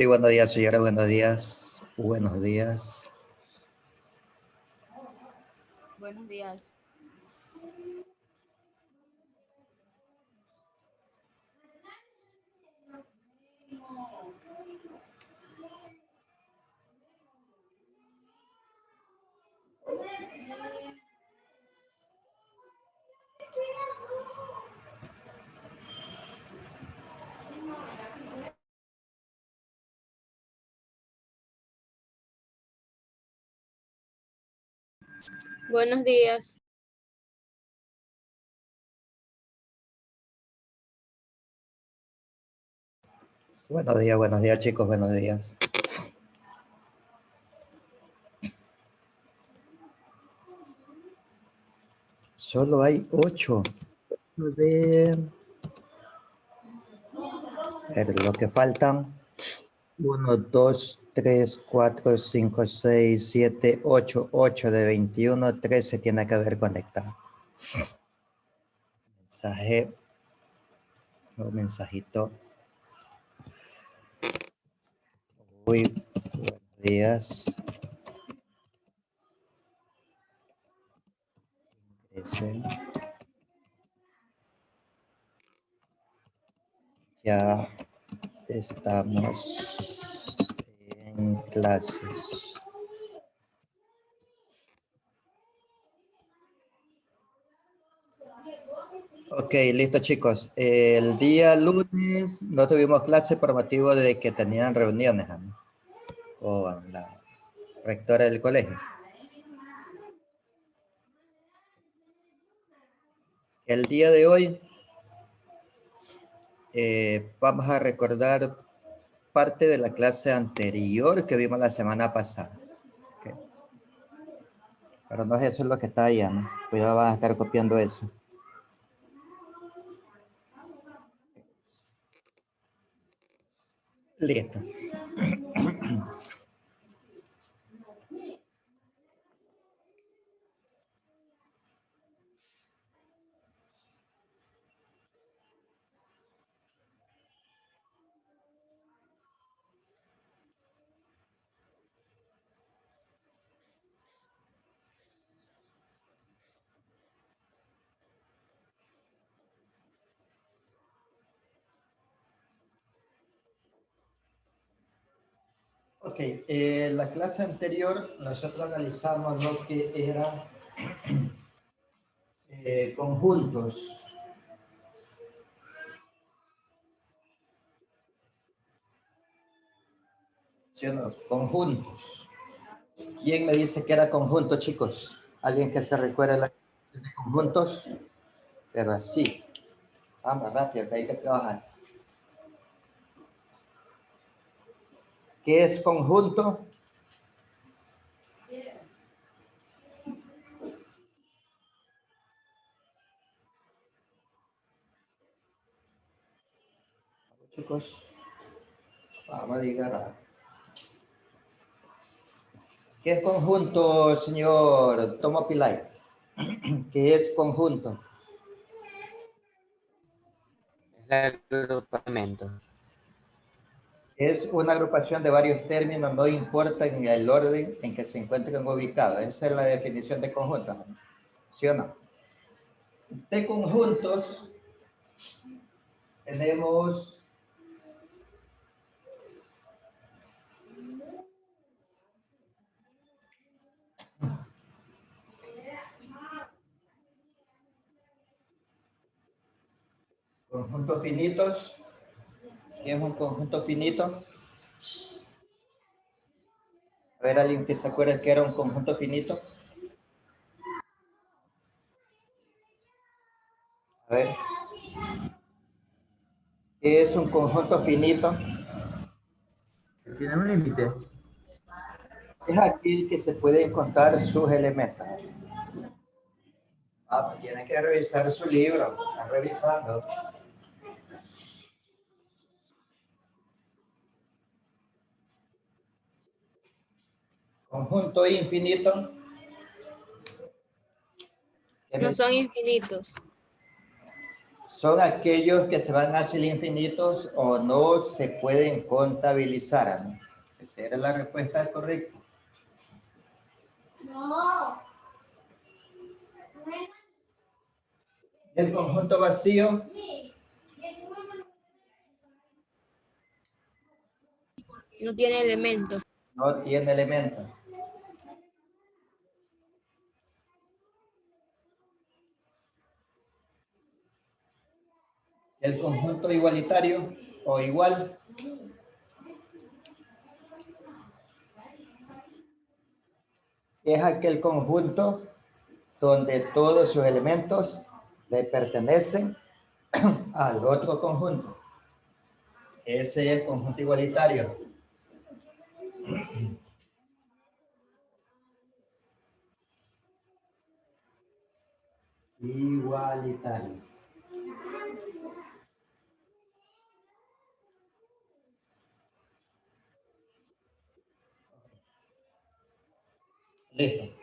Sí, buenos días, señora, buenos días. Buenos días. Buenos días. Buenos días. Buenos días, chicos, buenos días. Solo hay 8 de... A ver, lo que faltan. 1, 2, 3, 4, 5, 6, 7, 8. 8 de 21, 13 tiene que haber conectado. Mensaje. Un mensajito. Muy buenos días. Ya estamos en clases. Ok, listo chicos. El día lunes no tuvimos clase por motivo de que tenían reuniones, ¿no? Con la rectora del colegio. El día de hoy vamos a recordar parte de la clase anterior que vimos la semana pasada. Okay. Pero no es eso lo que está allá, ¿no? Cuidado, van a estar copiando eso. Listo. Ok, la clase anterior nosotros analizamos lo que eran conjuntos. ¿Sí o no? Conjuntos. ¿Quién me dice que era conjunto, chicos? ¿Alguien que se recuerde de conjuntos? Pero así. Vamos, rápido, que hay que trabajar. ¿Qué es conjunto? Chicos, vamos a llegar. ¿Qué es conjunto, señor Tomo Pilay? ¿Qué es conjunto? Es el agrupamiento. Es una agrupación de varios términos, no importa en el orden en que se encuentren ubicados. Esa es la definición de conjunto, ¿sí o no? De conjuntos tenemos conjuntos finitos. ¿Qué es un conjunto finito? A ver, alguien que se acuerde que era un conjunto finito. A ver. ¿Qué es un conjunto finito? Tiene un límite. Es aquel que se pueden contar sus elementos. Ah, pues tiene que revisar su libro. Está revisando. Conjunto infinito. No son infinitos. son aquellos que se van hacia el infinito o no se pueden contabilizar, ¿no? Esa era la respuesta correcta. El conjunto vacío. No tiene elementos. No tiene elementos. El conjunto igualitario o igual. Es aquel conjunto donde todos sus elementos le pertenecen al otro conjunto. Ese es el conjunto igualitario. Igualitario. Listo.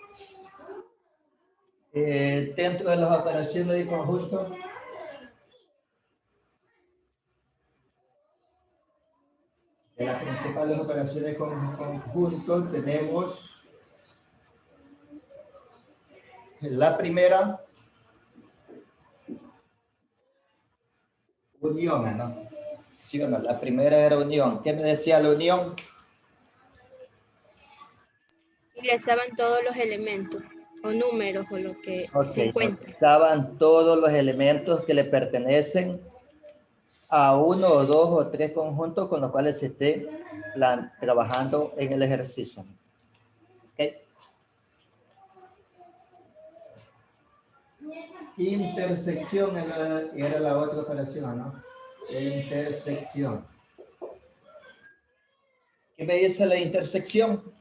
Dentro de las operaciones de conjunto, de las principales operaciones con conjunto, tenemos la primera, unión, ¿no? ¿Sí o no? La primera era unión. ¿Qué me decía la unión? Ingresaban todos los elementos o números o lo que se encuentra. Usaban todos los elementos que le pertenecen a uno o dos o tres conjuntos con los cuales se esté trabajando en el ejercicio. ¿Okay? Intersección era la otra operación, ¿no? Intersección. ¿Qué me dice la intersección?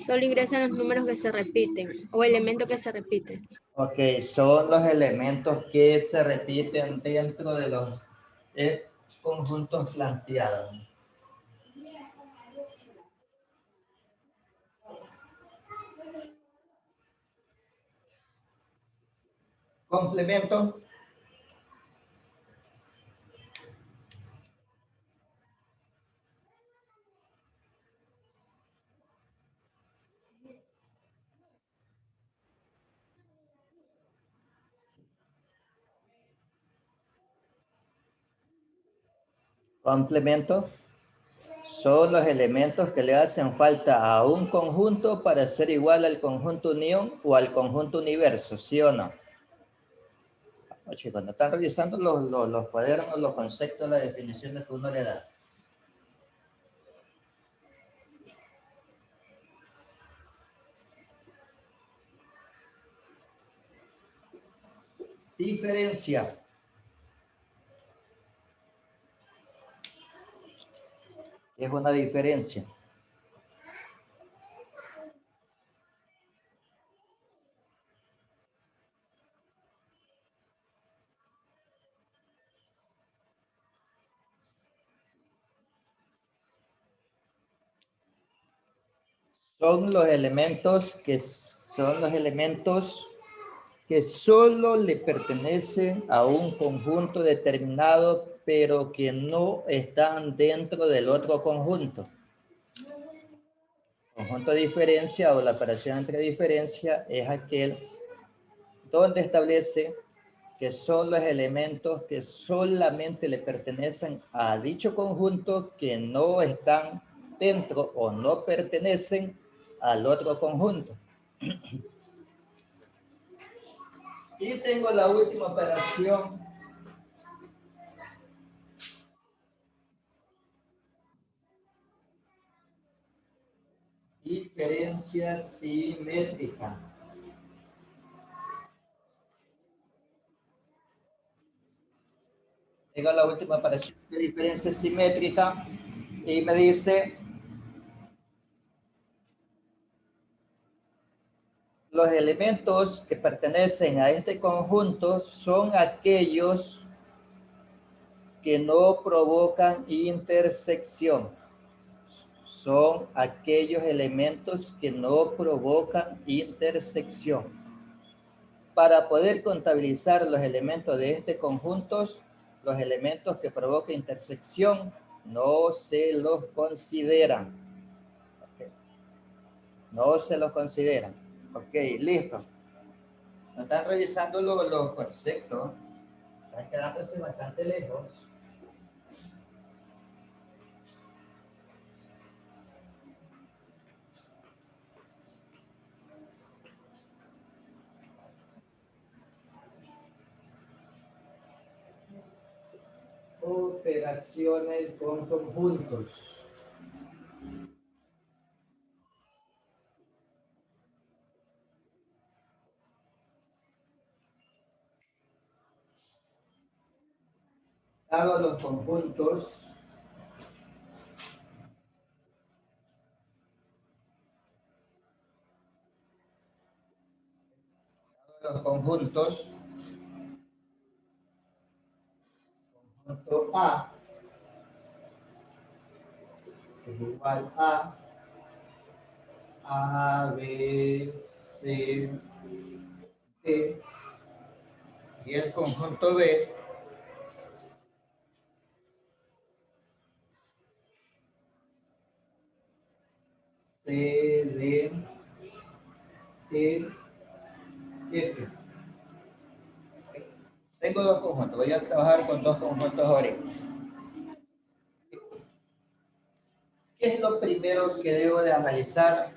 Solo ingresan los números que se repiten o elementos que se repiten. Ok, son los elementos que se repiten dentro de los conjuntos planteados. Complemento. Complemento son los elementos que le hacen falta a un conjunto para ser igual al conjunto unión o al conjunto universo, ¿sí o no? Oye, cuando están revisando los cuadernos, los conceptos, las definiciones que uno le da. Diferencia. Es una diferencia. Son los elementos que solo le pertenecen a un conjunto determinado, pero que no están dentro del otro conjunto. Conjunto de diferencia o la operación entre diferencia es aquel donde establece que son los elementos que solamente le pertenecen a dicho conjunto que no están dentro o no pertenecen al otro conjunto. Y tengo la última operación. Diferencia simétrica. Tengo la última operación de diferencia simétrica y me dice los elementos que pertenecen a este conjunto son aquellos que no provocan intersección. son aquellos elementos que no provocan intersección. Para poder contabilizar los elementos de este conjunto, los elementos que provocan intersección no se los consideran. Okay. No se los consideran. Ok, listo. No están revisando los conceptos. Están quedándose bastante lejos. Operaciones con conjuntos. Dado los conjuntos, conjunto A es igual a B, C, D, y el conjunto B C, D, E, F. Tengo dos conjuntos, voy a trabajar con dos conjuntos ahorita. ¿Qué es lo primero que debo de analizar?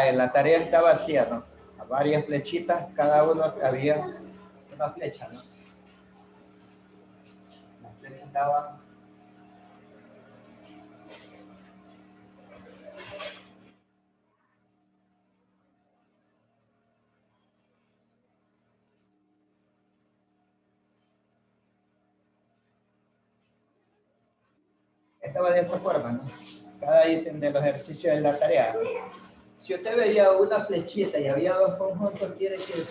En la tarea está vacía, ¿no? A varias flechitas, cada uno había una flecha, ¿no? La flecha estaba... Estaba de esa forma, ¿no? Cada ítem de los ejercicios de la tarea. Si usted veía una flechita y había dos conjuntos, quiere que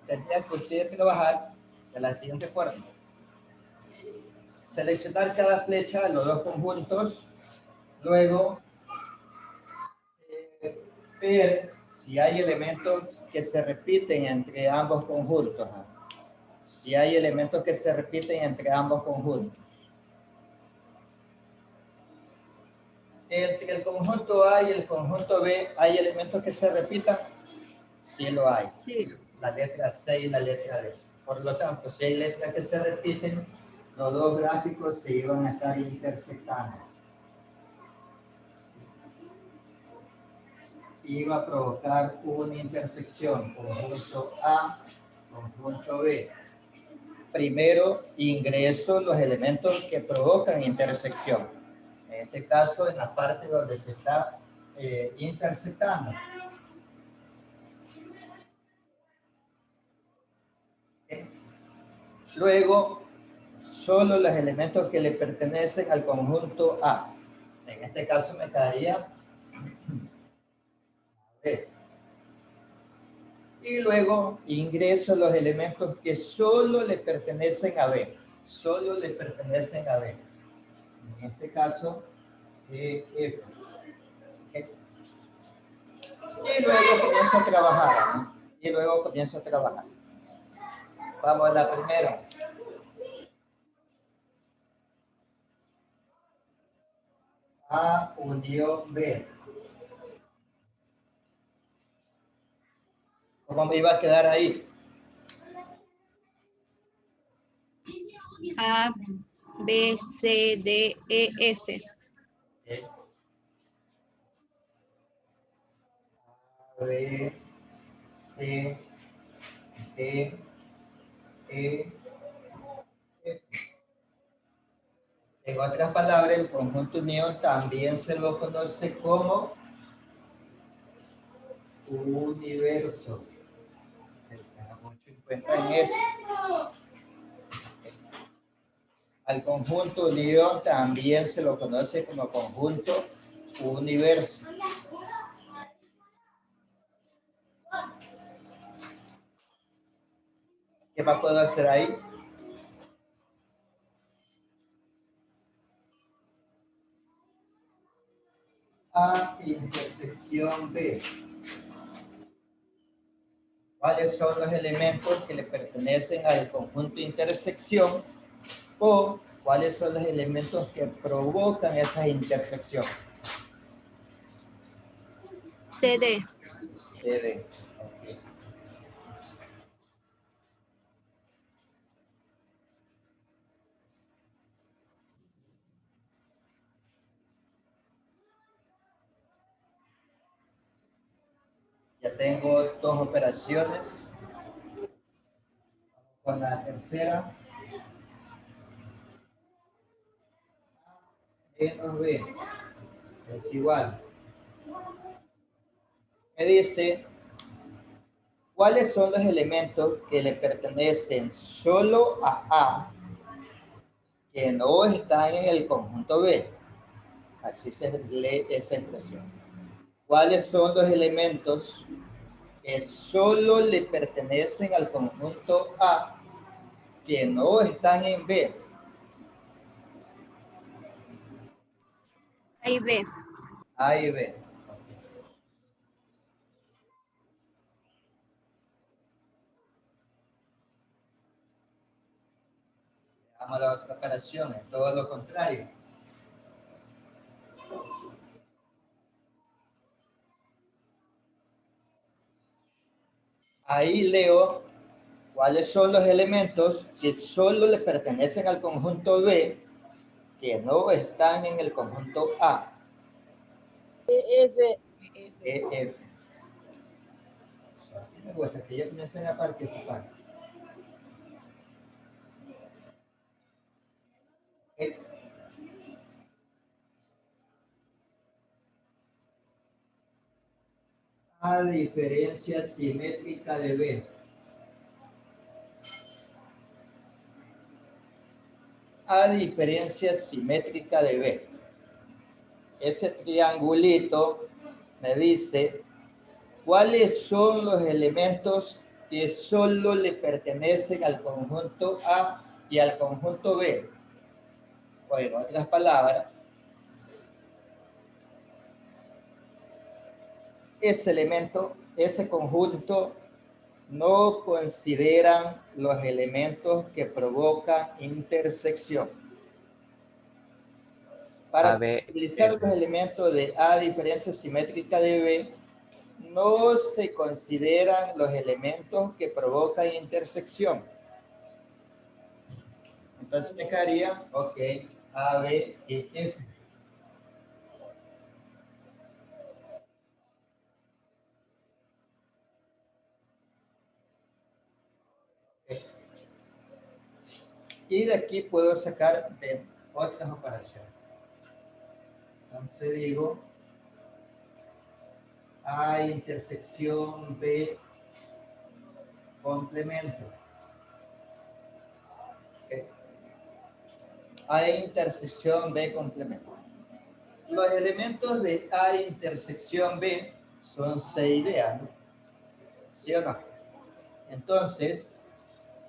tendría que usted trabajar de la siguiente forma. Seleccionar cada flecha, los dos conjuntos, luego ver si hay elementos que se repiten entre ambos conjuntos. Si hay elementos que se repiten entre ambos conjuntos. Entre el conjunto A y el conjunto B, ¿hay elementos que se repitan? Sí lo hay. Sí. La letra C y la letra D. Por lo tanto, si hay letras que se repiten, los dos gráficos se iban a estar intersectando. Iba a provocar una intersección, conjunto A, conjunto B. Primero ingreso los elementos que provocan intersección. En este caso, en la parte donde se está intersectando. Luego, solo los elementos que le pertenecen al conjunto A. En este caso me quedaría B. Y luego ingreso los elementos que solo le pertenecen a B. Solo le pertenecen a B. En este caso, F. Y luego comienzo a trabajar, ¿no? Y luego comienzo a trabajar. Vamos a la primera. A unión B. ¿Cómo me iba a quedar ahí? A, B, C, D, E, F. A, B, C, D, E, F. En otras palabras, el conjunto unión también se lo conoce como universo. Tenga mucho en cuenta en eso. Al conjunto unión también se lo conoce como conjunto universo. ¿Qué más puedo hacer ahí? A intersección B. ¿Cuáles son los elementos que le pertenecen al conjunto intersección? O ¿cuáles son los elementos que provocan esa intersección? CD. CD. Ok. Ya tengo dos operaciones. Con la tercera. Menos B es igual. Me dice, ¿cuáles son los elementos que le pertenecen solo a A que no están en el conjunto B? Así se lee esa expresión. ¿Cuáles son los elementos que solo le pertenecen al conjunto A que no están en B? A y B. A y B. Vamos a la otra operación, es todo lo contrario. Ahí leo cuáles son los elementos que solo le pertenecen al conjunto B que no están en el conjunto A. EF. E, F. Así me gusta que ya comiencen a participar. E. A diferencia simétrica de B. A diferencia simétrica de B. Ese triangulito me dice cuáles son los elementos que solo le pertenecen al conjunto A y al conjunto B. O en otras palabras, ese elemento, ese conjunto, no consideran los elementos que provocan intersección. Para utilizar los elementos de A diferencia simétrica de B, no se consideran los elementos que provocan intersección. Entonces me quedaría, ok, A, B y F. Y de aquí puedo sacar de otras operaciones. Entonces digo, A intersección B complemento. Okay. A intersección B complemento. Los elementos de A intersección B son C y D, ¿no? ¿Sí o no? Entonces,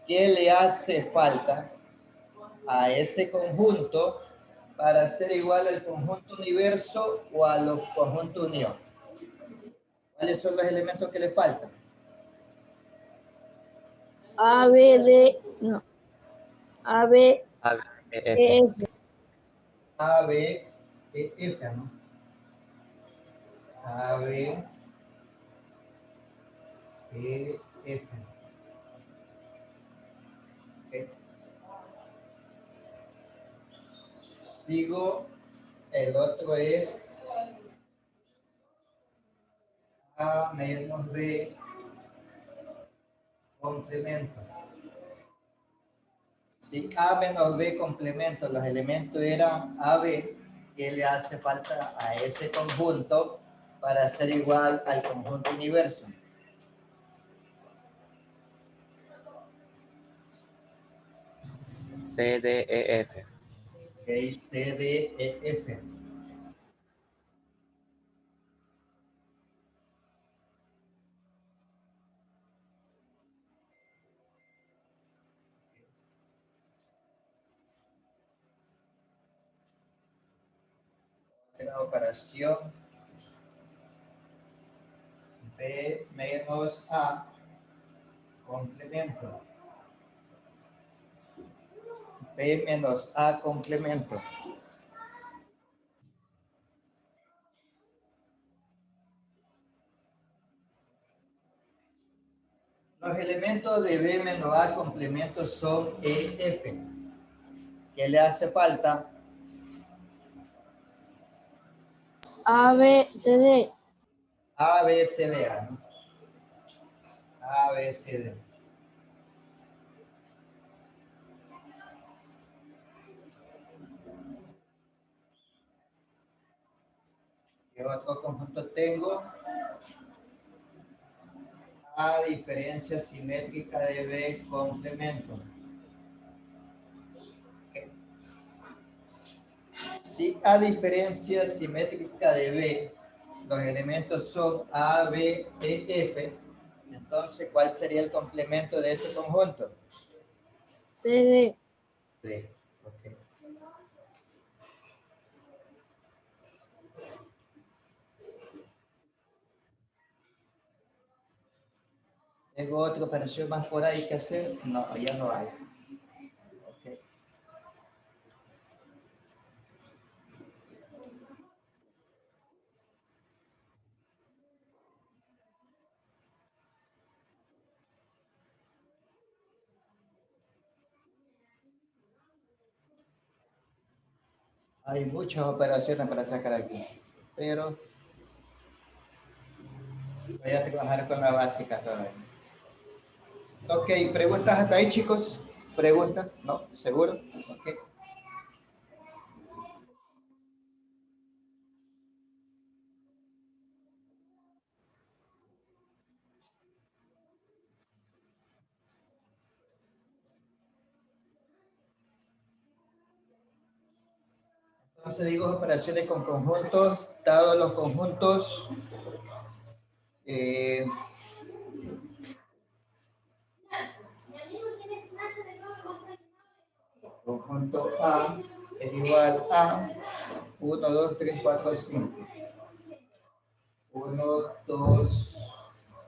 ¿qué le hace falta a ese conjunto para ser igual al conjunto universo o a los conjuntos unión? ¿Cuáles son los elementos que le faltan? A, B, D, no. A, B, A, B, E, F. F. A, B, E, F, ¿no? A, B, E, F. Okay. Sigo, el otro es A menos B complemento. Si A menos B complemento, los elementos eran AB, ¿qué le hace falta a ese conjunto para ser igual al conjunto universo? C, D, E, F. Ok, C, D, E, F. La operación B menos A complemento. B menos A complemento. Los elementos de B menos A complemento son E, F. ¿Qué le hace falta? A, B, C, D. A, B, C, D, ¿no? A, B, C, D. ¿Qué otro conjunto tengo? A diferencia simétrica de B complemento. Si A diferencia simétrica de B, los elementos son A, B, E, F, entonces, ¿cuál sería el complemento de ese conjunto? C, D. D. Okay. ¿Tengo otra operación más por ahí que hacer? No, ya no hay. Okay. Hay muchas operaciones para sacar aquí, pero voy a trabajar con la básica todavía. Ok, ¿preguntas hasta ahí, chicos? ¿Preguntas? ¿No? ¿Seguro? Ok. Entonces digo operaciones con conjuntos, dados los conjuntos, conjunto A es igual a 1, 2, 3, 4, 5. 1, 2,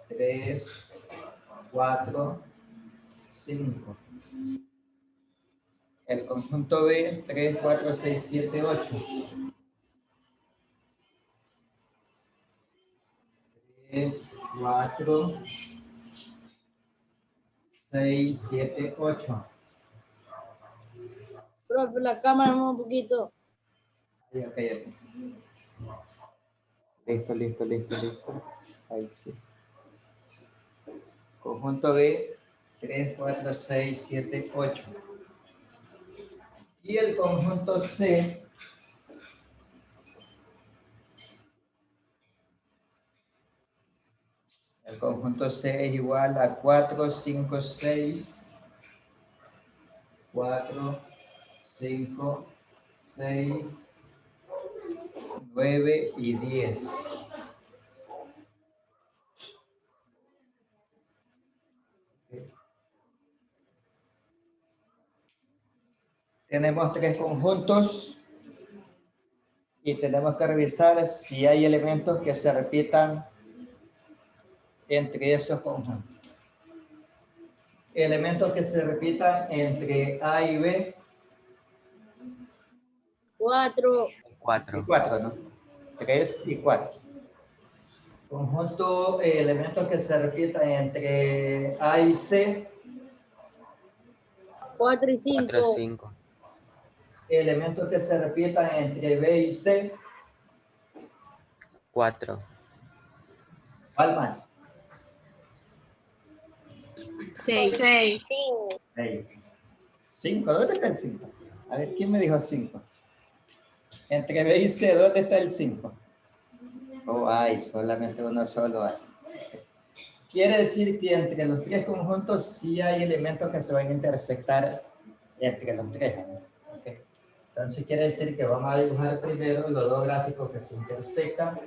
3, 4, 5. El conjunto B, 3, 4, 6, 7, 8. 3, 4, 6, 7, 8. Profe, la cámara un poquito. Ok. Listo. Ahí sí. Conjunto B, 3, 4, 6, 7, 8. Y el conjunto C, es igual a 4, 5, 6, 4, 5, 6, 9 y 10. Tenemos tres conjuntos y tenemos que revisar si hay elementos que se repitan entre esos conjuntos. Elementos que se repitan entre A y B. 4. 4. Y 4, ¿no? 3 y 4. Conjunto, elementos que se repitan entre A y C. 4 y 4, 5. 5. Elementos que se repitan entre B y C. 4. Palma. 6. 5. ¿Dónde está el 5? A ver, ¿quién me dijo 5? Entre B y C, ¿dónde está el 5? Oh, hay, solamente uno solo hay. Quiere decir que entre los tres conjuntos sí hay elementos que se van a intersectar entre los tres. Okay. Entonces quiere decir que vamos a dibujar primero los dos gráficos que se intersectan.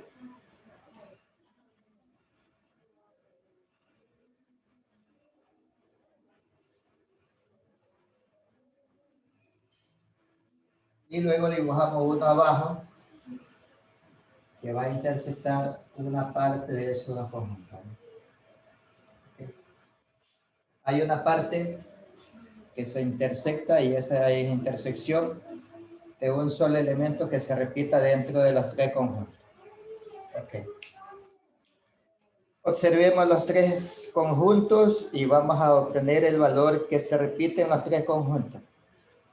Y luego dibujamos uno abajo que va a intersectar una parte de esos dos conjuntos. ¿Okay? Hay una parte que se intersecta y esa es intersección de un solo elemento que se repita dentro de los tres conjuntos. Okay. Observemos los tres conjuntos y vamos a obtener el valor que se repite en los tres conjuntos.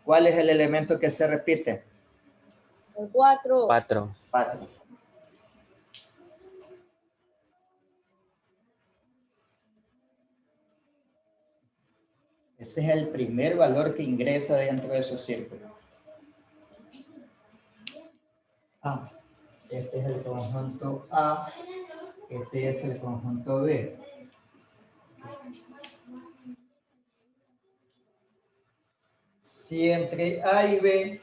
¿Cuál es el elemento que se repite? El 4. 4. 4. Ese es el primer valor que ingresa dentro de esos círculos. Ah, este es el conjunto A, este es el conjunto B. Si entre A y B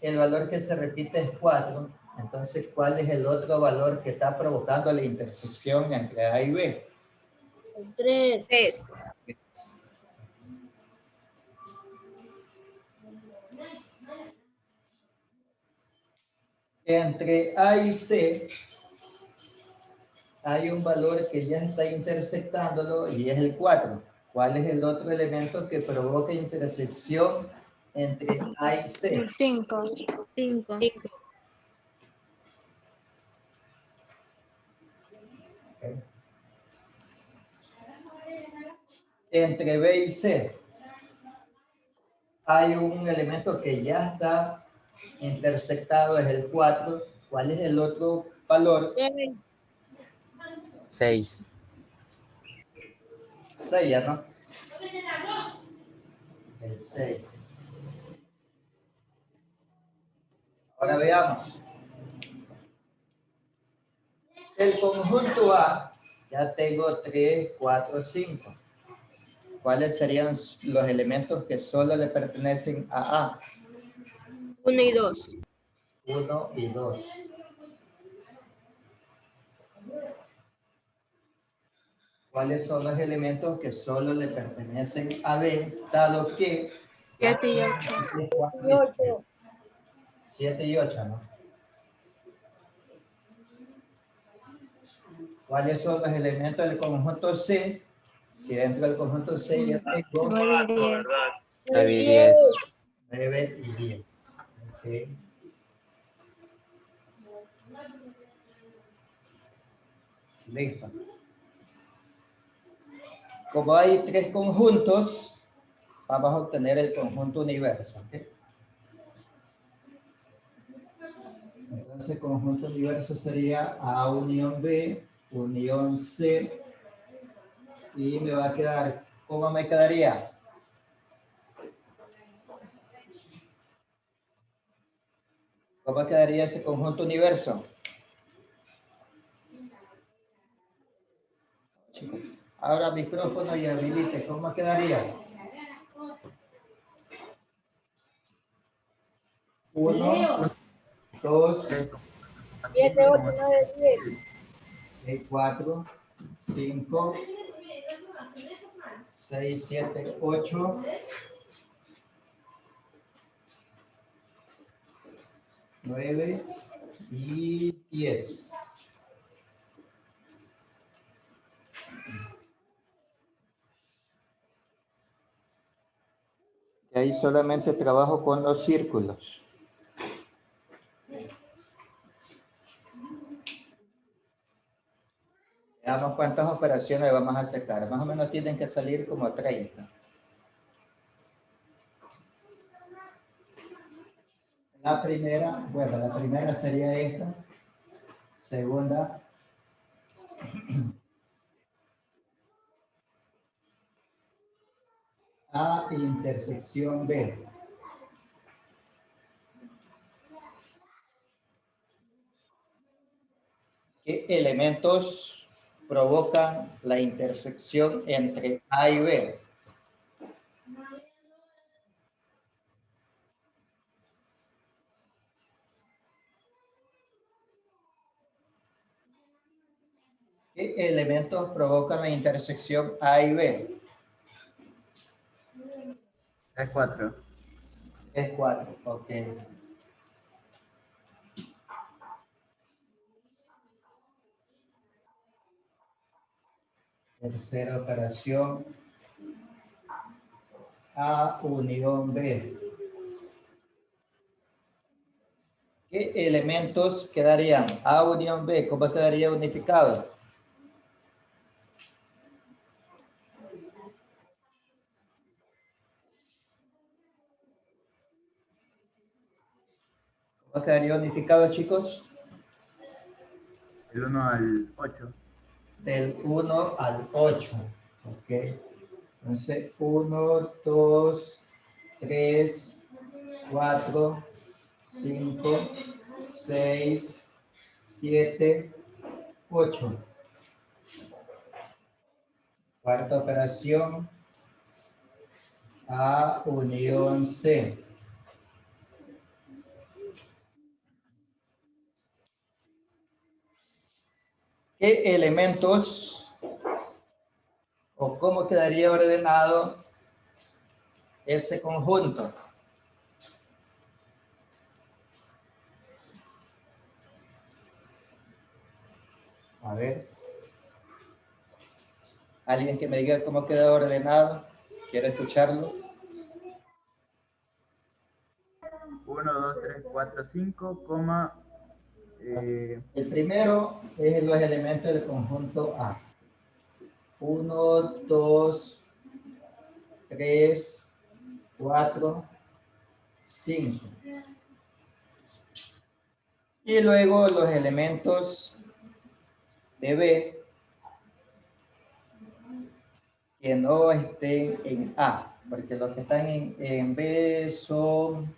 el valor que se repite es 4, entonces ¿cuál es el otro valor que está provocando la intersección entre A y B? El 3. 3. Entre A y C hay un valor que ya está intersectándolo y es el 4. ¿Cuál es el otro elemento que provoca intersección entre A y C? El 5. 5. Okay. Entre B y C hay un elemento que ya está intersectado, es el 4. ¿Cuál es el otro valor? 6. 6, ¿ya no? El 6. Ahora veamos. El conjunto A, ya tengo 3, 4, 5. ¿Cuáles serían los elementos que solo le pertenecen a A? 1 y 2. 1 y 2. ¿Cuáles son los elementos que solo le pertenecen a B, dado que 7 y 8. 8. 7 y 8, ¿no? ¿Cuáles son los elementos del conjunto C? Si dentro del conjunto C ya tengo 9 y 10. 9 y 10. 9 y 10. Okay. Listo. Como hay tres conjuntos, vamos a obtener el conjunto universo. ¿Okay? Entonces, el conjunto universo sería A unión B, unión C, y me va a quedar, ¿cómo me quedaría? ¿Cómo quedaría ese conjunto universo? Ahora micrófono y habilite, ¿cómo quedaría? 1, 2, 7, 8, 9, 10. 4, 5, 6, 7, 8, 9 y 10. Y ahí solamente trabajo con los círculos. Veamos cuántas operaciones vamos a sacar. Más o menos tienen que salir como 30. La primera, bueno, la primera sería esta. Segunda. A intersección B. ¿Qué elementos provocan la intersección entre A y B? ¿Qué elementos provocan la intersección A y B? Es 4. Es 4, ok. Tercera operación. A unión B. ¿Qué elementos quedarían? A unión B, ¿cómo quedaría unificado? ¿Cómo quedaría unificado, chicos? Del 1 al 8. Del 1 al 8. Ok. Entonces, 1, 2, 3, 4, 5, 6, 7, 8. Cuarta operación. A unión C. ¿Qué elementos o cómo quedaría ordenado ese conjunto? A ver. ¿Alguien que me diga cómo queda ordenado? ¿Quiero escucharlo? 1, 2, 3, 4, 5, El primero es los elementos del conjunto A. 1, 2, 3, 4, 5. Y luego los elementos de B que no estén en A, porque los que están en B son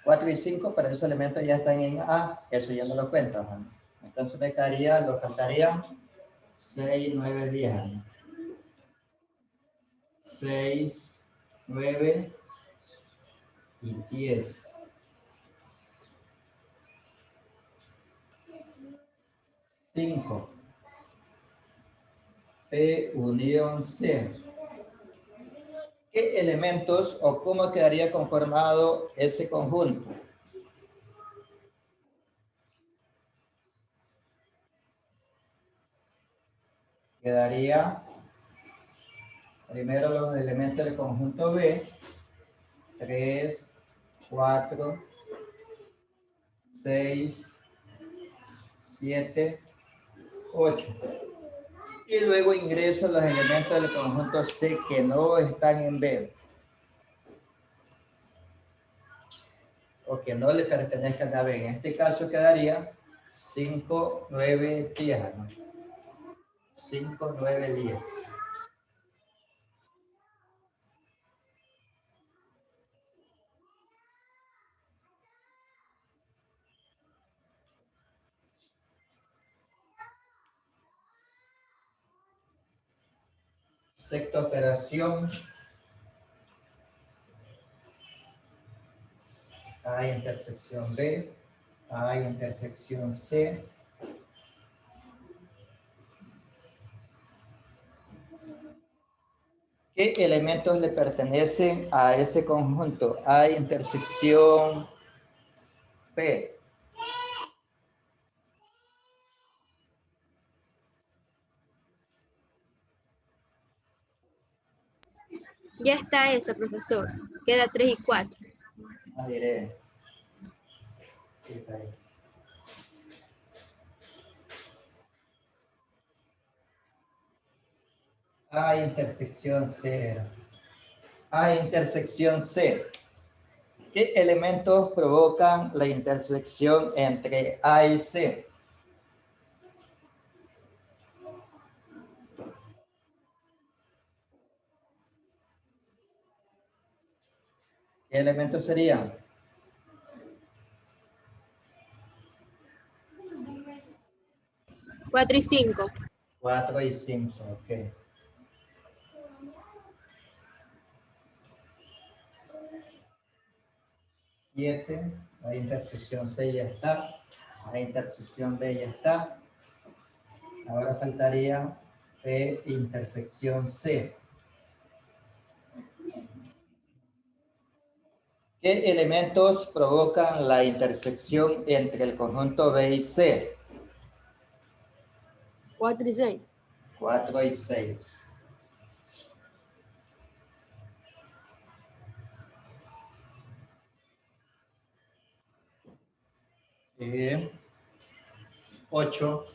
4 y 5, pero esos elementos ya están en A, eso ya no lo cuento. ¿No? Entonces me quedaría, lo faltarían 6, 9, 10. ¿No? 6, 9 y 10. 5. P unión C. ¿Qué elementos o cómo quedaría conformado ese conjunto? Quedaría primero los elementos del conjunto B. 3, 4, 6, 7, 8. Y luego ingreso los elementos del conjunto C que no están en B. O que no le pertenezcan a B. En este caso quedaría 5, 9, 10. ¿No? 5, 9, 10. Sexta operación. A intersección B. A intersección C. ¿Qué elementos le pertenecen a ese conjunto? A intersección P. Ya está esa, profesor. Queda 3 y 4. Ah, diré. Sí, está ahí. A intersección C. A intersección C. ¿Qué elementos provocan la intersección entre A y C? ¿Qué elementos serían? Cuatro y 5. 4 y 5, ok. Siete, la intersección C ya está, la intersección D ya está. Ahora faltaría P intersección C. ¿Qué elementos provocan la intersección entre el conjunto B y C? 4 y 6. 4 y 6. Y 8.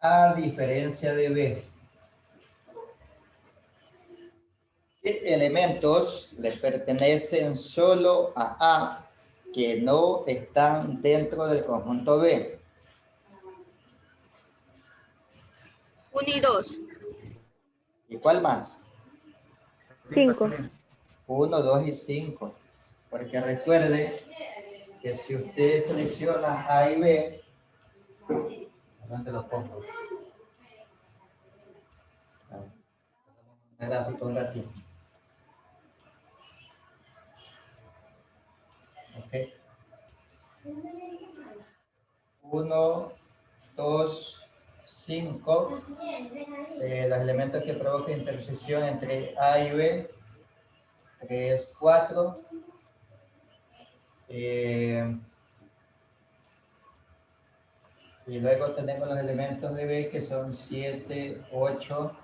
A diferencia de B. ¿Qué elementos le pertenecen solo a A que no están dentro del conjunto B? 1 y 2. ¿Y cuál más? 5. 1, 2 y 5. Porque recuerde que si usted selecciona A y B, ¿dónde lo pongo? El gráfico un ratito. Ok. 1, 2, 5. Los elementos que provocan intersección entre A y B. 3, 4. Y luego tenemos los elementos de B que son 7, 8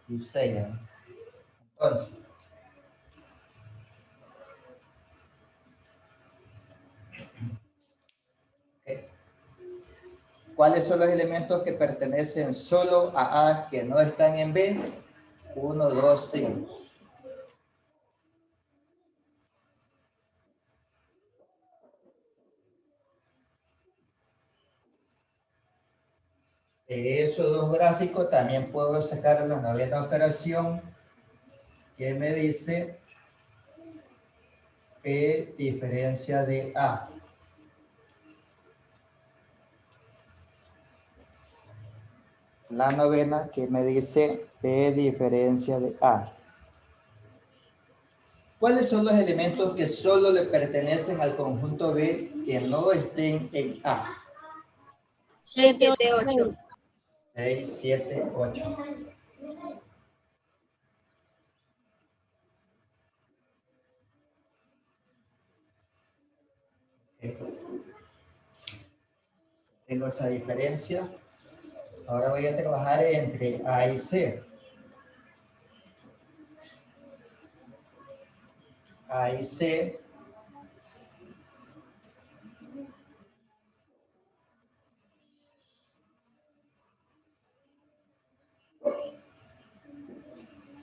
y 6. Entonces, ¿cuáles son los elementos que pertenecen solo a A que no están en B? 1, 2, 5. De esos dos gráficos también puedo sacar la novena operación que me dice P diferencia de A. La novena que me dice P diferencia de A. ¿Cuáles son los elementos que solo le pertenecen al conjunto B que no estén en A? 6, 7, 8. 6, 7, 8. Tengo esa diferencia. Ahora voy a trabajar entre A y C. A y C.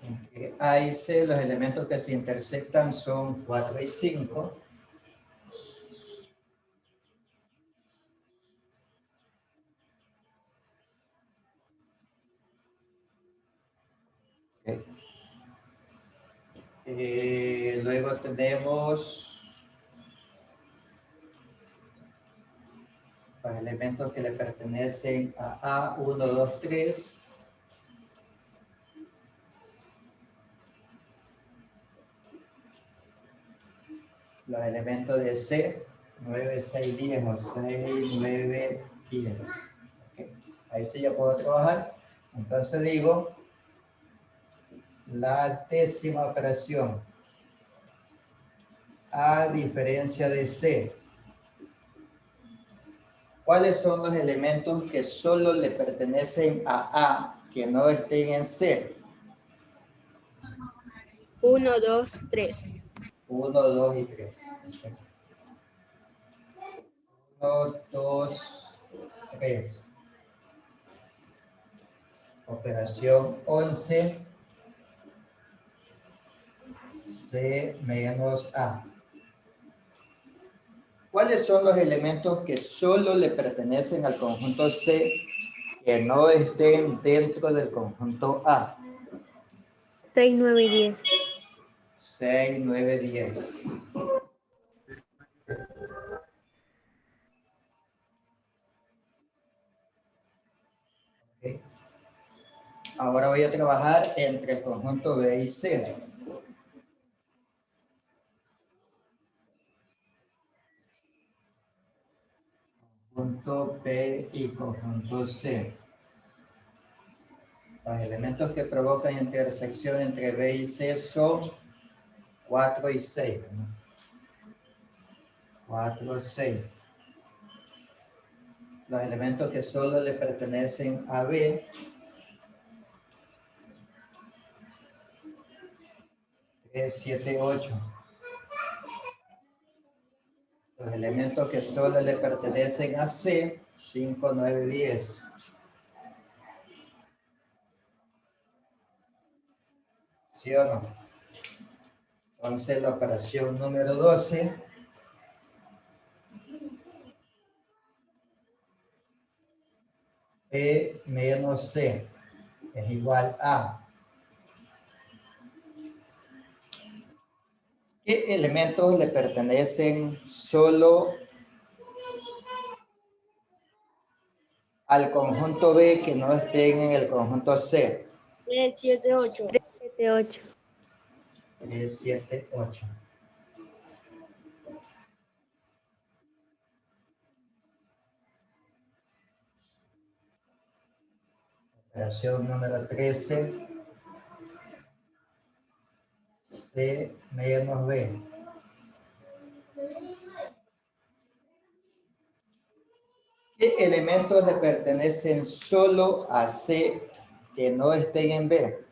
Entre A y C, los elementos que se intersectan son 4 y 5. Okay. Luego tenemos los elementos que le pertenecen a A, 1, 2, 3. Los elementos de C, 9, 6, 10 o 6, 9, 10. Okay. Ahí sí ya puedo trabajar. Entonces digo, la décima operación, A diferencia de C. ¿Cuáles son los elementos que solo le pertenecen a A que no estén en C? 1, 2, 3. 1, 2 y 3. 1, 2, 3. Operación 11. C menos A. ¿Cuáles son los elementos que solo le pertenecen al conjunto C que no estén dentro del conjunto A? 6, 9 y 10. 6, 9, 10. Okay. Ahora voy a trabajar entre el conjunto B y C. Conjunto P y conjunto C. Los elementos que provocan intersección entre B y C son 4 y 6. 4, 6. Los elementos que solo le pertenecen a B. 3, 7, 8. Los elementos que solo le pertenecen a C. 5, 9, 10. ¿Sí o no? Entonces la operación número 12 B menos C es igual a ¿qué elementos le pertenecen solo al conjunto B que no estén en el conjunto C? 3, 7, 8. 7, 8. 3, 7, 8. Operación número 13. C menos B. ¿Qué elementos le pertenecen solo a C que no estén en B?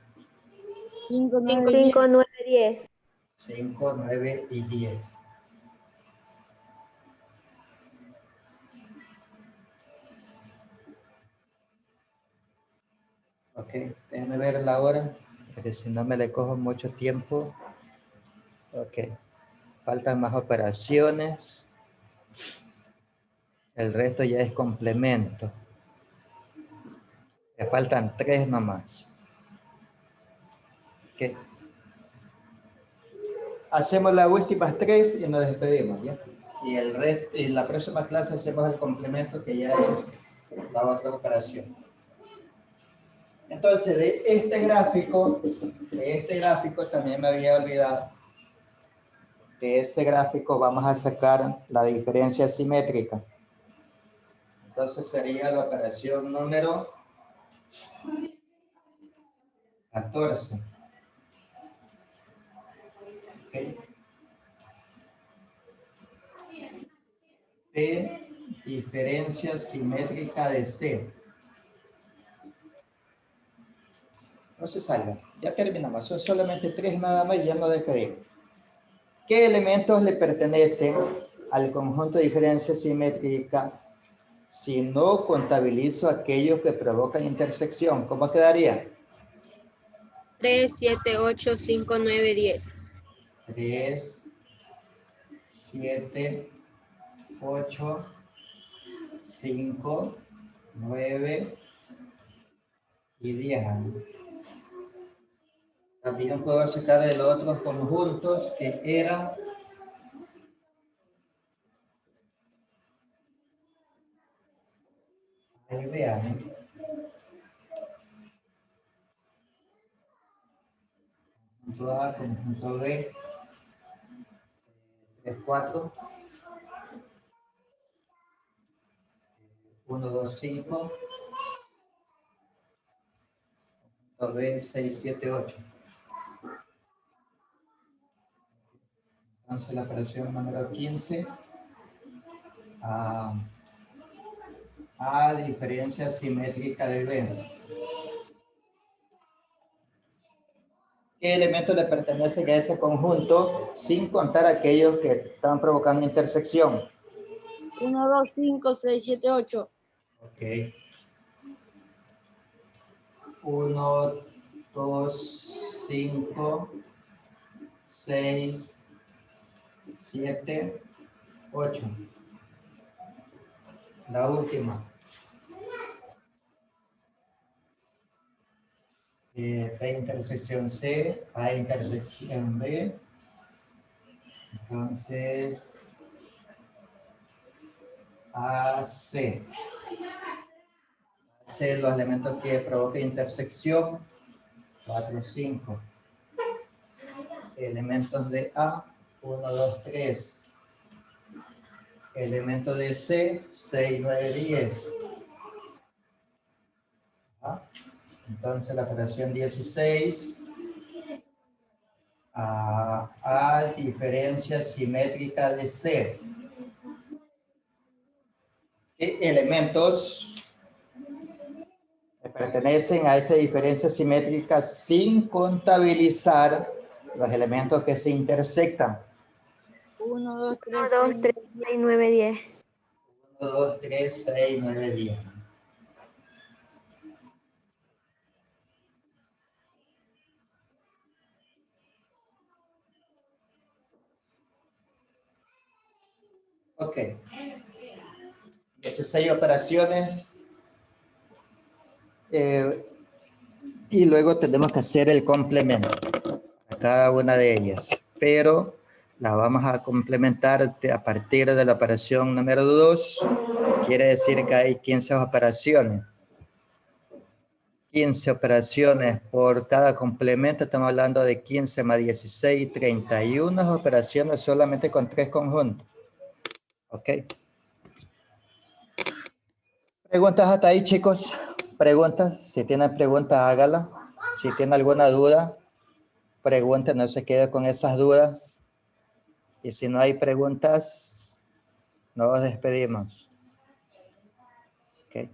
5, 9, 5, 9, 10. 5, 9 y 10. Ok, déjenme ver la hora, porque si no me le cojo mucho tiempo. Ok, faltan más operaciones. El resto ya es complemento. Me faltan 3 nomás. Ok. Hacemos las últimas 3 y nos despedimos, ¿ya? Y el resto, y la próxima clase hacemos el complemento que ya es la otra operación. Entonces, de este gráfico también me había olvidado. De ese gráfico vamos a sacar la diferencia simétrica. Entonces sería la operación número 14. Okay. De diferencia simétrica de C. No se salga. Ya terminamos. Son solamente 3 nada más y ya no despedimos. ¿Qué elementos le pertenecen al conjunto de diferencia simétrica si no contabilizo aquellos que provocan intersección? ¿Cómo quedaría? 3, 7, 8, 5, 9, 10. 3, 7, 8, 5, 9 y 10. También puedo sacar de los otros conjuntos que eran ahí vean, conjunto A, conjunto B, 3, 4, 1, 2, 5, conjunto B, 6, 7, 8. Entonces la operación número 15 A diferencia simétrica de B. ¿Qué elementos le pertenecen a ese conjunto sin contar aquellos que están provocando intersección? 1, 2, 5, 6, 7, 8. Ok. 1, 2, 5, 6, 7, 8. La última. B intersección C, A intersección B. Entonces, AC. AC, los elementos que provocan intersección. 4, 5. Elementos de A, 1, 2, 3. Elementos de C, 6, 9, 10. ¿Ah? Entonces la operación 16 A diferencia simétrica de C. ¿Qué elementos pertenecen a esa diferencia simétrica sin contabilizar los elementos que se intersectan? 1, 2, 3, 1, 2, 3, 6, 9, 10. 1, 2, 3, 6, 9, 10. Ok. Esas 6 operaciones. Y luego tenemos que hacer el complemento a cada una de ellas. Pero la vamos a complementar a partir de la operación número 2. Quiere decir que hay 15 operaciones. 15 operaciones por cada complemento. Estamos hablando de 15 más 16, 31 operaciones solamente con 3 conjuntos. Ok. ¿Preguntas hasta ahí, chicos? ¿Preguntas? Si tienen preguntas, hágala. Si tienen alguna duda, pregunten, no se quede con esas dudas. Y si no hay preguntas, nos despedimos. Ok.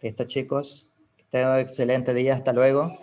Listo, chicos. Tengan un excelente día. Hasta luego.